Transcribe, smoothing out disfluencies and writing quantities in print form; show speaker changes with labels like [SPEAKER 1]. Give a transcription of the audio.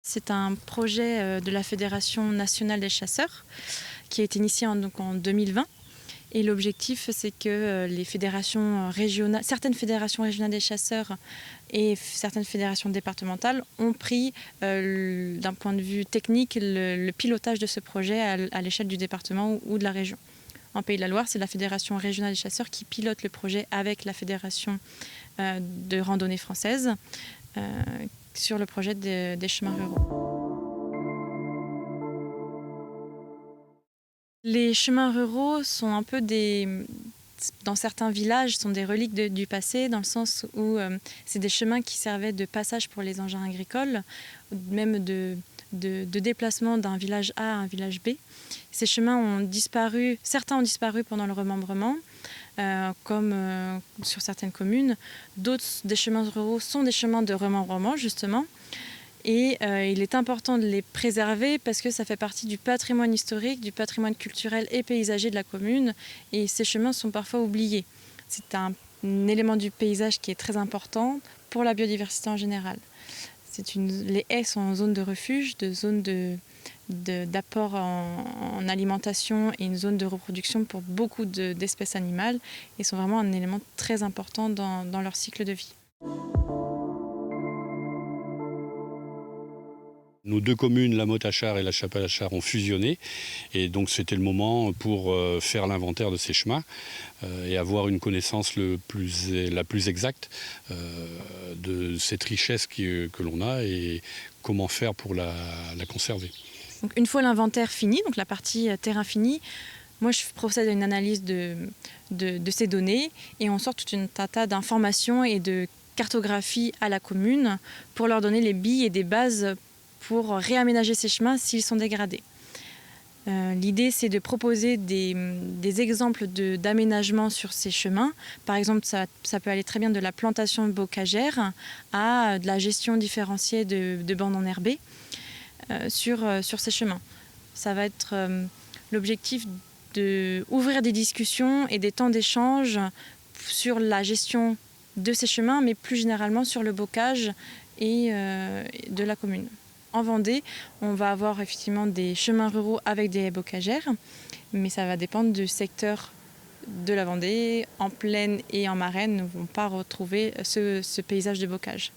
[SPEAKER 1] C'est un projet de la Fédération nationale des chasseurs qui a été initié en 2020. Et l'objectif, c'est que les fédérations régionales, certaines fédérations régionales des chasseurs et certaines fédérations départementales ont pris, d'un point de vue technique, le pilotage de ce projet à l'échelle du département ou de la région. En Pays de la Loire, c'est la Fédération régionale des chasseurs qui pilote le projet avec la Fédération de randonnée française sur le projet des chemins ruraux. Les chemins ruraux sont un peu dans certains villages, sont des reliques du passé, dans le sens où c'est des chemins qui servaient de passage pour les engins agricoles, même de déplacement d'un village A à un village B. Ces chemins ont disparu, certains ont disparu pendant le remembrement, comme sur certaines communes. D'autres des chemins ruraux sont des chemins de remembrement, justement. Et il est important de les préserver parce que ça fait partie du patrimoine historique, du patrimoine culturel et paysager de la commune. Et ces chemins sont parfois oubliés. C'est un élément du paysage qui est très important pour la biodiversité en général. Les haies sont en zone de refuge, de zone d'apport en alimentation et une zone de reproduction pour beaucoup d'espèces animales et sont vraiment un élément très important dans leur cycle de vie.
[SPEAKER 2] Nos deux communes, la Motte-Achard et la Chapelle-Achard, ont fusionné. Et donc c'était le moment pour faire l'inventaire de ces chemins et avoir une connaissance la plus exacte de cette richesse que l'on a et comment faire pour la conserver.
[SPEAKER 1] Donc une fois l'inventaire fini, donc la partie terrain finie, moi je procède à une analyse de ces données et on sort tout un tas d'informations et de cartographie à la commune pour leur donner les billes et des bases pour réaménager ces chemins s'ils sont dégradés. L'idée, c'est de proposer des exemples d'aménagement sur ces chemins. Par exemple, ça peut aller très bien de la plantation bocagère à de la gestion différenciée de bandes enherbées sur ces chemins. Ça va être l'objectif d'ouvrir des discussions et des temps d'échange sur la gestion de ces chemins, mais plus généralement sur le bocage et de la commune. En Vendée, on va avoir effectivement des chemins ruraux avec des haies bocagères, mais ça va dépendre du secteur de la Vendée. En plaine et en marraine, nous ne vont pas retrouver ce paysage de bocage.